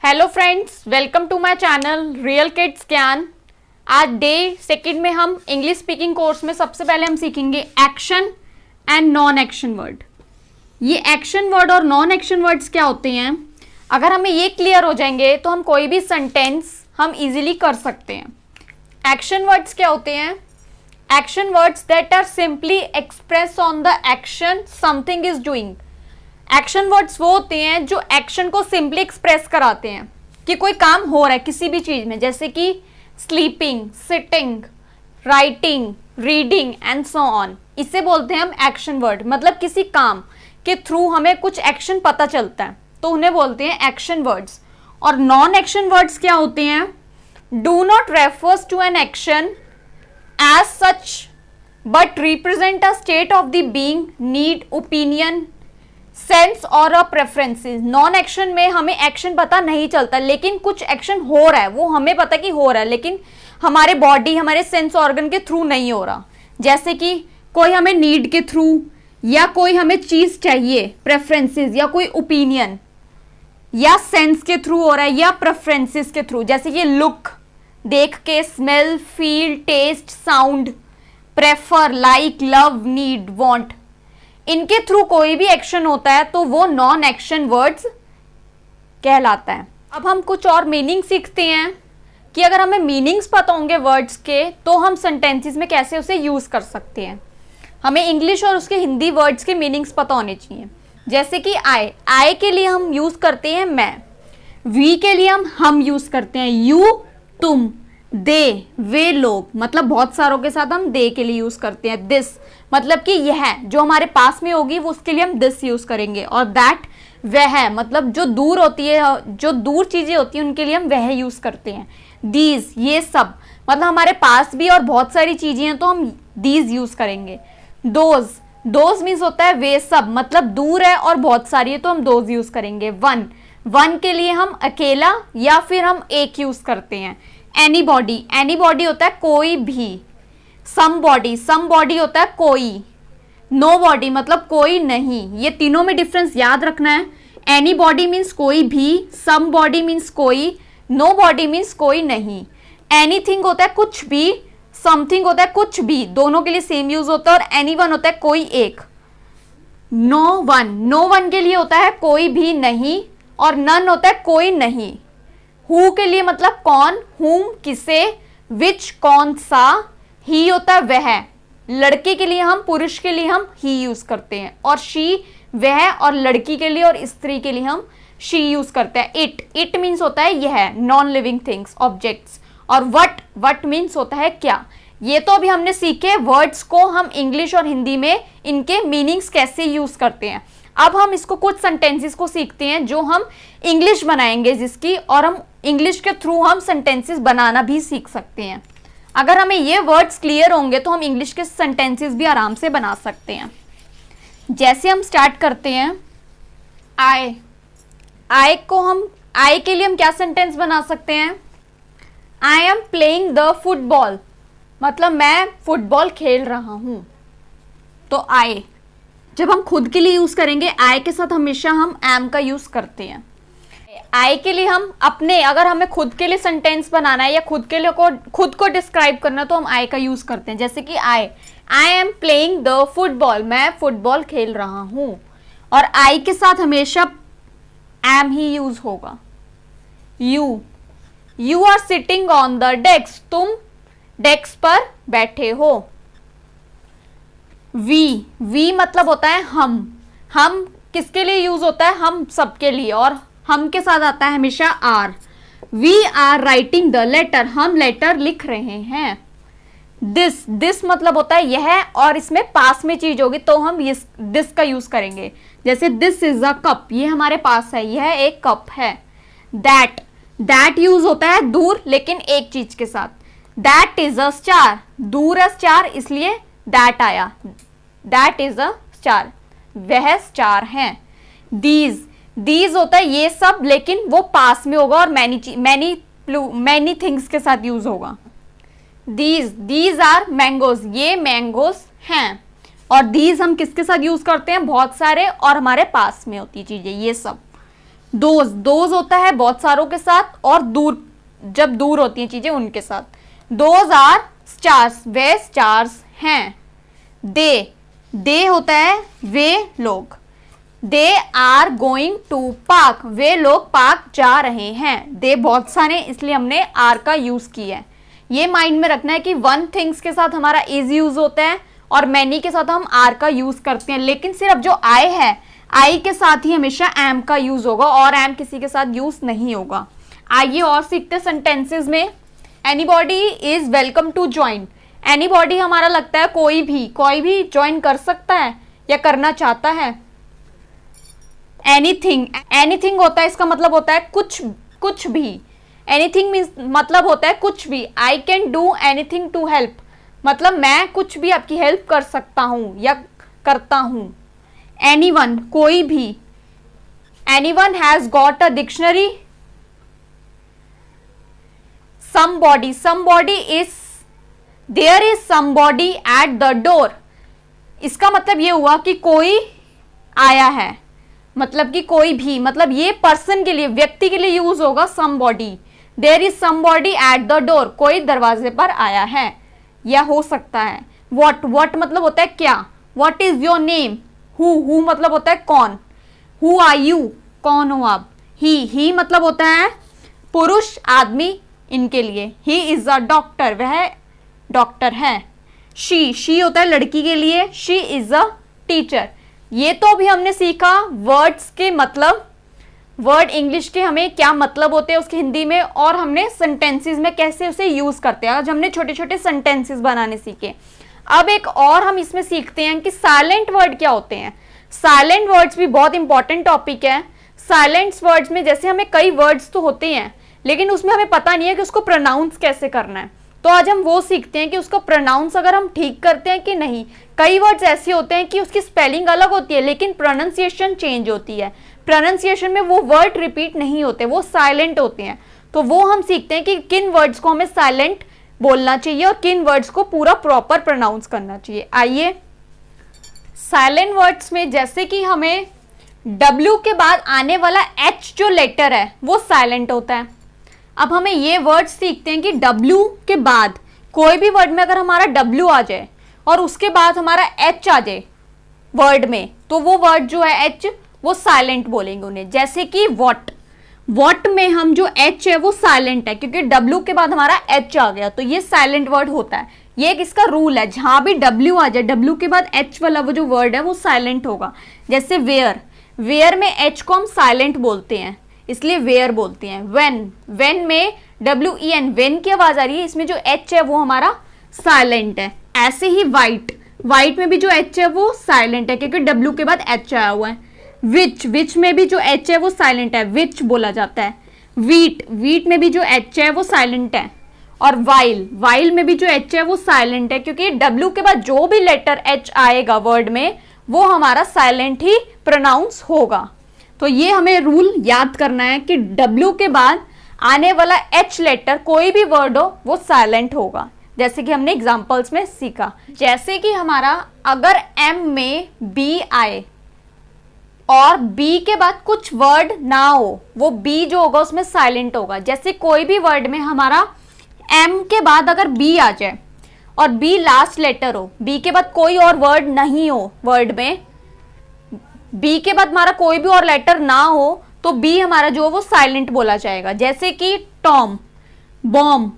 Hello friends, welcome to my channel Real Kids Gyan. आज day second में हम English speaking course में सबसे पहले हम सीखेंगे action and non action word. ये एक्शन वर्ड और नॉन एक्शन वर्ड्स क्या होते हैं, अगर हमें ये क्लियर हो जाएंगे तो हम कोई भी सेंटेंस हम इजीली कर सकते हैं। एक्शन वर्ड्स क्या होते हैं? Action words that are simply express on the action something is doing. Action words वो होते हैं जो एक्शन को सिंपली एक्सप्रेस कराते हैं कि कोई काम हो रहा है किसी भी चीज में, जैसे कि sleeping, sitting, writing, reading and so on. इसे बोलते हैं हम एक्शन वर्ड। मतलब किसी काम के थ्रू हमें कुछ एक्शन पता चलता है तो उन्हें बोलते हैं एक्शन वर्ड्स। और नॉन एक्शन वर्ड्स क्या होते हैं? Do not refers to an action as such but represent a state of the being, need, opinion, sense और अ प्रेफरेंसेस। नॉन एक्शन में हमें एक्शन पता नहीं चलता, लेकिन कुछ एक्शन हो रहा है, वो हमें पता कि हो रहा है, लेकिन हमारे बॉडी, हमारे सेंस ऑर्गन के थ्रू नहीं हो रहा। जैसे कि कोई हमें नीड के थ्रू, या कोई हमें चीज चाहिए, प्रेफरेंसेस, या कोई ओपिनियन, या सेंस के थ्रू हो रहा है, या प्रेफरेंसेस के थ्रू। जैसे कि लुक, देख के, smell, feel, taste, sound, prefer, like, love, need, want, इनके थ्रू कोई भी एक्शन होता है तो वो नॉन एक्शन वर्ड्स कहलाता है। अब हम कुछ और मीनिंग सीखते हैं कि अगर हमें मीनिंग्स पता होंगे वर्ड्स के तो हम सेंटेंसेस में कैसे उसे यूज कर सकते हैं। हमें इंग्लिश और उसके हिंदी वर्ड्स के मीनिंग्स पता होने चाहिए। जैसे कि आई के लिए हम यूज करते हैं मैं, वी के लिए हम यूज करते हैं यू, तुम, दे, वे लोग, मतलब बहुत सारों के साथ हम दे के लिए यूज करते हैं। दिस मतलब कि यह जो हमारे पास में होगी वो उसके लिए हम दिस यूज करेंगे। और दैट वह, मतलब जो दूर होती है, जो दूर चीजें होती हैं उनके लिए हम वह यूज करते हैं। दीज, ये सब, मतलब हमारे पास भी और बहुत सारी चीजें हैं तो हम दीज यूज करेंगे। दोज मीन्स होता है वे सब, मतलब दूर है और बहुत सारी है तो हम दोज यूज करेंगे। वन के लिए हम अकेला या फिर हम एक यूज करते हैं। एनीबॉडी होता है कोई भी। समबॉडी होता है कोई। नोबॉडी मतलब कोई नहीं। ये तीनों में डिफरेंस याद रखना है। एनीबॉडी मीन्स कोई भी, समबॉडी मीन्स कोई, नोबॉडी मीन्स कोई नहीं। एनीथिंग होता है कुछ भी, समथिंग होता है कुछ भी, दोनों के लिए सेम यूज होता है। और एनीवन होता है कोई एक। नो वन के लिए होता है कोई भी नहीं, और नन होता है कोई नहीं। हु के लिए मतलब कौन, हुम किसे, विच कौन सा, ही होता है वह, लड़के के लिए हम, पुरुष के लिए हम ही यूज करते हैं। और शी वह, और लड़की के लिए और स्त्री के लिए हम शी यूज करते हैं। इट मीन्स होता है यह, नॉन लिविंग थिंग्स, ऑब्जेक्ट्स। और वट मीन्स होता है क्या। ये तो अभी हमने सीखे वर्ड्स को हम इंग्लिश और हिंदी में इनके मीनिंग्स कैसे यूज करते हैं। अब हम इसको कुछ सेंटेंसेस को सीखते हैं जो हम इंग्लिश बनाएंगे जिसकी, और हम इंग्लिश के थ्रू हम सेंटेंसेस बनाना भी सीख सकते हैं। अगर हमें ये वर्ड्स क्लियर होंगे तो हम इंग्लिश के सेंटेंसेस भी आराम से बना सकते हैं। जैसे हम स्टार्ट करते हैं आई के लिए हम क्या सेंटेंस बना सकते हैं? आई एम प्लेइंग द फुटबॉल, मतलब मैं फुटबॉल खेल रहा हूं। तो आई जब हम खुद के लिए यूज करेंगे, आई के साथ हमेशा हम एम का यूज करते हैं। आई के लिए हम अपने, अगर हमें खुद के लिए सेंटेंस बनाना है या खुद को डिस्क्राइब करना है तो हम आई का यूज करते हैं। जैसे कि I am playing the football, मैं फुटबॉल खेल रहा हूं। और आई के साथ हमेशा एम ही यूज होगा। You are sitting on the desk, तुम डेस्क पर बैठे हो। वी मतलब होता है हम किसके लिए यूज होता है? हम सबके लिए। और हम के साथ आता है हमेशा are. We are writing the letter, हम लेटर लिख रहे हैं। दिस मतलब होता है यह, और इसमें पास में चीज होगी तो हम दिस का यूज करेंगे। जैसे दिस इज अ कप, ये हमारे पास है, यह एक कप है। दैट यूज होता है दूर लेकिन एक चीज के साथ। दैट इज अ स्टार, दूर है स्टार इसलिए दैट आया। दैट इज अ स्टार, वह स्टार है। दीज होता है ये सब, लेकिन वो पास में होगा और मैनी थिंग्स के साथ यूज होगा। दीज आर मैंगोज, ये मैंगोज हैं। और दीज हम किसके साथ यूज करते हैं? बहुत सारे और हमारे पास में होती चीजें, ये सब। दोज, दोज होता है बहुत सारों के साथ, और दूर, जब दूर होती हैं चीजें उनके साथ। दोज आर स्टार्स, वे स्टार्स हैं। दे होता है वे लोग। They are going to park, वे लोग पार्क जा रहे हैं। दे बहुत सारे, इसलिए हमने आर का यूज किया है। ये माइंड में रखना है कि वन थिंग्स के साथ हमारा इज यूज होता है और मैनी के साथ हम आर का यूज करते हैं, लेकिन सिर्फ जो आई है, आई के साथ ही हमेशा एम का यूज होगा और एम किसी के साथ यूज नहीं होगा। आइए और सीखते सेंटेंसेस में। Anybody is welcome to join. Anybody हमारा लगता है कोई भी ज्वाइन कर सकता है या करना चाहता है। एनीथिंग, एनीथिंग होता है, इसका मतलब होता है कुछ भी। एनीथिंग मीन्स मतलब होता है कुछ भी। I can do anything to help, मतलब मैं कुछ भी आपकी हेल्प कर सकता हूं या करता हूं। एनीवन, कोई भी। Anyone has got a dictionary. Somebody, somebody is, there is somebody at the door. इसका मतलब ये हुआ कि कोई आया है, मतलब कि कोई भी, मतलब ये पर्सन के लिए, व्यक्ति के लिए यूज होगा somebody. There is somebody at the door, कोई दरवाजे पर आया है या हो सकता है। व्हाट, व्हाट मतलब होता है क्या। What is your name. Who मतलब होता है कौन। हु आर यू, कौन हो आप। ही मतलब होता है पुरुष, आदमी, इनके लिए। ही इज अ डॉक्टर, वह डॉक्टर है। शी होता है लड़की के लिए। She is a teacher. ये तो अभी हमने सीखा वर्ड्स के मतलब, वर्ड इंग्लिश के हमें क्या मतलब होते हैं उसके हिंदी में, और हमने सेंटेंसेस में कैसे उसे यूज करते हैं। आज हमने छोटे छोटे सेंटेंसेस बनाने सीखे। अब एक और हम इसमें सीखते हैं कि साइलेंट वर्ड क्या होते हैं। साइलेंट वर्ड्स भी बहुत इंपॉर्टेंट टॉपिक है। साइलेंट वर्ड्स में जैसे हमें कई वर्ड्स तो होते हैं, लेकिन उसमें हमें पता नहीं है कि उसको प्रोनाउंस कैसे करना है, तो आज हम वो सीखते हैं कि उसको प्रोनाउंस अगर हम ठीक करते हैं कि नहीं। कई वर्ड्स ऐसे होते हैं कि उसकी स्पेलिंग अलग होती है लेकिन प्रोनाउंसिएशन चेंज होती है। प्रोनाउंसिएशन में वो वर्ड रिपीट नहीं होते, वो साइलेंट होते हैं। तो वो हम सीखते हैं कि किन वर्ड्स को हमें साइलेंट बोलना चाहिए और किन वर्ड्स को पूरा प्रॉपर प्रोनाउंस करना चाहिए। आइए, साइलेंट वर्ड्स में जैसे कि हमें W के बाद आने वाला H जो लेटर है वो साइलेंट होता है। अब हमें ये वर्ड सीखते हैं कि W के बाद कोई भी वर्ड में अगर हमारा W आ जाए और उसके बाद हमारा H आ जाए वर्ड में, तो वो वर्ड जो है H, वो साइलेंट बोलेंगे उन्हें। जैसे कि वॉट, वॉट में हम जो H है वो साइलेंट है क्योंकि W के बाद हमारा H आ गया, तो ये साइलेंट वर्ड होता है। ये एक इसका रूल है, जहां भी W आ जाए, W के बाद H वाला वो जो वर्ड है वो साइलेंट होगा। जैसे वेयर, वेयर में H को हम साइलेंट बोलते हैं इसलिए वेयर बोलते हैं। वेन में WEN, वेन की आवाज आ रही है, इसमें जो H है वो हमारा साइलेंट है। ऐसे ही वाइट, वाइट में भी जो H है वो साइलेंट है क्योंकि W के बाद H आया हुआ है। विच में भी जो H है वो साइलेंट है, विच बोला जाता है। वीट में भी जो H है वो साइलेंट है। और वाइल में भी जो H है वो साइलेंट है क्योंकि W के बाद जो भी लेटर H आएगा वर्ड में वो हमारा साइलेंट ही प्रोनाउंस होगा। तो ये हमें रूल याद करना है कि W के बाद आने वाला H लेटर कोई भी वर्ड हो वो साइलेंट होगा, जैसे कि हमने एग्जांपल्स में सीखा। जैसे कि हमारा अगर M में B आए और B के बाद कुछ वर्ड ना हो, वो B जो होगा उसमें साइलेंट होगा। जैसे कोई भी वर्ड में हमारा M के बाद अगर B आ जाए और B लास्ट लेटर हो, B के बाद कोई और वर्ड नहीं हो, वर्ड में B के बाद हमारा कोई भी और लेटर ना हो, तो B हमारा जो वो साइलेंट बोला जाएगा। जैसे कि टॉम, बॉम्ब,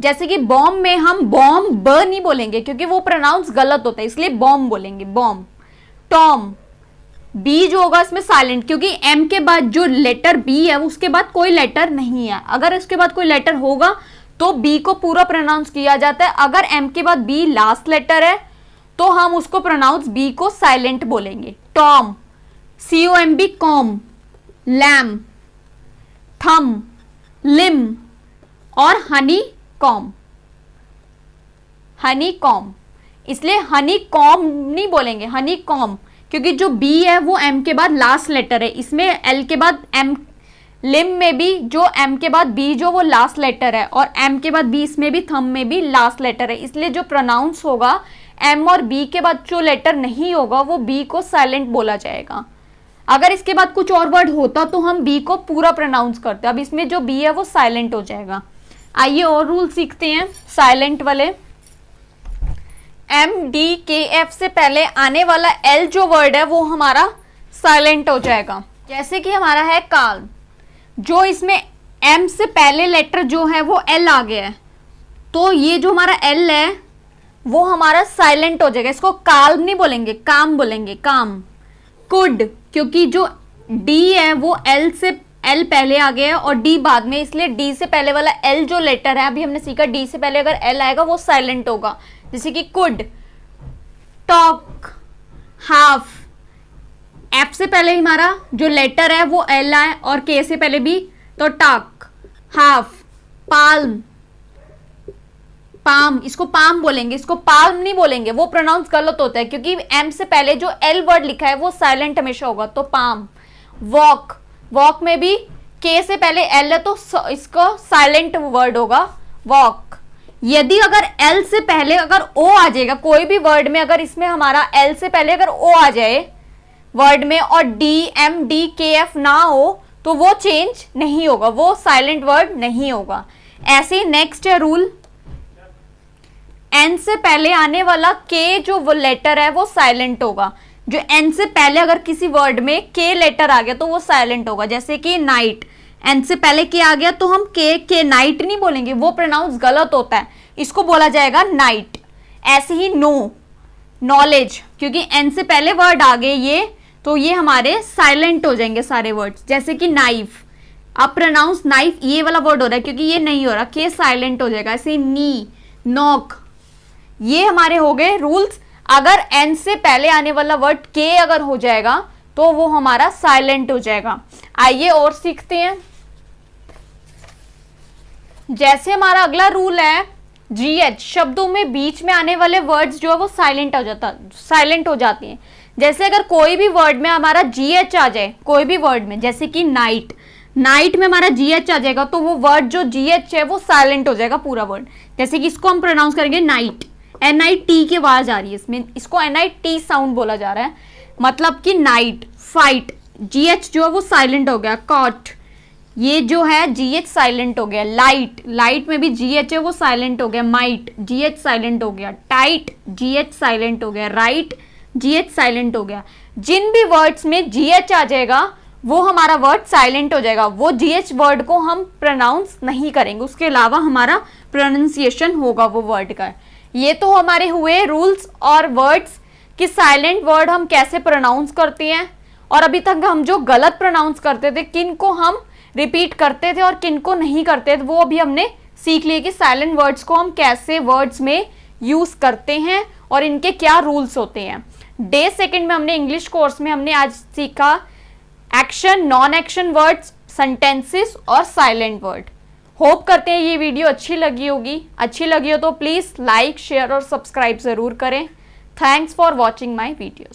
जैसे कि बॉम्ब में हम बॉम्ब ब नहीं बोलेंगे क्योंकि वो प्रोनाउंस गलत होता है, इसलिए बॉम्ब बोलेंगे, बॉम्ब। टॉम, B जो होगा इसमें साइलेंट क्योंकि M के बाद जो लेटर B है उसके बाद कोई लेटर नहीं है। अगर इसके बाद कोई लेटर होगा तो B को पूरा प्रोनाउंस किया जाता है। अगर M के बाद B लास्ट लेटर है तो हम उसको प्रोनाउंस B को साइलेंट बोलेंगे। टॉम, COMB, कॉम, लैम, थम, लिम और हनी कॉम, हनी कॉम। इसलिए हनी कॉम नहीं बोलेंगे, हनी कॉम, क्योंकि जो B है वो M के बाद लास्ट लेटर है, इसमें L के बाद M। लिम में भी जो M के बाद B जो वो लास्ट लेटर है और M के बाद B इसमें भी, थम में भी लास्ट लेटर है, इसलिए जो प्रोनाउंस होगा M और B के बाद जो लेटर नहीं होगा वो B को साइलेंट बोला जाएगा। अगर इसके बाद कुछ और वर्ड होता तो हम बी को पूरा प्रोनाउंस करते। अब इसमें जो बी है वो साइलेंट हो जाएगा। आइए और रूल सीखते हैं साइलेंट वाले। एम डी के एफ से पहले आने वाला एल जो वर्ड है वो हमारा साइलेंट हो जाएगा। जैसे कि हमारा है काल्म, जो इसमें एम से पहले लेटर जो है वो एल आ गया है, तो ये जो हमारा एल है वो हमारा साइलेंट हो जाएगा। इसको काल्म नहीं बोलेंगे, काम बोलेंगे, काम। कुड, क्योंकि जो डी है वो एल पहले आ गया है और डी बाद में, इसलिए डी से पहले वाला एल जो लेटर है, अभी हमने सीखा डी से पहले अगर एल आएगा वो साइलेंट होगा। जैसे कि कुड, टॉक, हाफ। एफ से पहले हमारा जो लेटर है वो एल है और के से पहले भी, तो टॉक, हाफ। पाल्म, पाम, इसको पाम बोलेंगे, इसको पाल्म नहीं बोलेंगे, वो प्रोनाउंस गलत होता है क्योंकि एम से पहले जो एल वर्ड लिखा है वो साइलेंट हमेशा होगा, तो पाम। वॉक, वॉक में भी के से पहले एल है तो इसको साइलेंट वर्ड होगा, वॉक। यदि अगर एल से पहले अगर ओ आ जाएगा कोई भी वर्ड में, अगर इसमें हमारा एल से पहले अगर ओ आ जाए वर्ड में और डी एम डी के एफ ना हो तो वो चेंज नहीं होगा, वो साइलेंट वर्ड नहीं होगा। ऐसे ही नेक्स्ट है रूल, एन से पहले आने वाला के जो वो लेटर है वो साइलेंट होगा। जो एन से पहले अगर किसी वर्ड में के लेटर आ गया तो वो साइलेंट होगा। जैसे कि नाइट, एन से पहले के आ गया तो हम के नाइट नहीं बोलेंगे, वो प्रोनाउंस गलत होता है, इसको बोला जाएगा नाइट। ऐसे ही नो, नॉलेज, क्योंकि एन से पहले वर्ड आ गए ये, तो ये हमारे साइलेंट हो जाएंगे सारे वर्ड्स। जैसे कि नाइफ, अब प्रोनाउंस नाइफ ये वाला वर्ड हो रहा है क्योंकि ये नहीं हो रहा, के साइलेंट हो जाएगा। ऐसे नी, नॉक, ये हमारे हो गए रूल्स। अगर एन से पहले आने वाला वर्ड के अगर हो जाएगा तो वो हमारा साइलेंट हो जाएगा। आइए और सीखते हैं। जैसे हमारा अगला रूल है जीएच, शब्दों में बीच में आने वाले वर्ड्स जो है वो साइलेंट हो जाते हैं। जैसे अगर कोई भी वर्ड में हमारा जीएच आ जाए, कोई भी वर्ड में, जैसे कि नाइट, नाइट में हमारा जीएच आ जाएगा तो वो वर्ड जो जीएच है वो साइलेंट हो जाएगा पूरा वर्ड। जैसे कि इसको हम प्रोनाउंस करेंगे नाइट, NIT की आवाज आ रही है इसमें, इसको NIT साउंड बोला जा रहा है, मतलब कि नाइट। फाइट, GH जो है वो साइलेंट हो गया। कॉट, ये जो है GH साइलेंट हो गया। लाइट, लाइट में भी GH है वो साइलेंट हो गया। माइट, GH साइलेंट हो गया। टाइट, GH साइलेंट हो गया। राइट, GH साइलेंट हो गया। जिन भी वर्ड्स में GH आ जाएगा वो हमारा वर्ड साइलेंट हो जाएगा, वो GH वर्ड को हम प्रोनाउंस नहीं करेंगे, उसके अलावा हमारा प्रोनाउंसिएशन होगा वो वर्ड का। ये तो हमारे हुए रूल्स और वर्ड्स कि साइलेंट वर्ड हम कैसे प्रोनाउंस करते हैं, और अभी तक हम जो गलत प्रोनाउंस करते थे, किन को हम रिपीट करते थे और किन को नहीं करते थे, वो अभी हमने सीख लिए कि साइलेंट वर्ड्स को हम कैसे वर्ड्स में यूज करते हैं और इनके क्या रूल्स होते हैं। डे सेकंड में हमने इंग्लिश कोर्स में हमने आज सीखा action, non action words, sentences और साइलेंट वर्ड। होप करते हैं ये वीडियो अच्छी लगी होगी। अच्छी लगी हो तो प्लीज़ लाइक, शेयर और सब्सक्राइब ज़रूर करें। Thanks for watching my videos.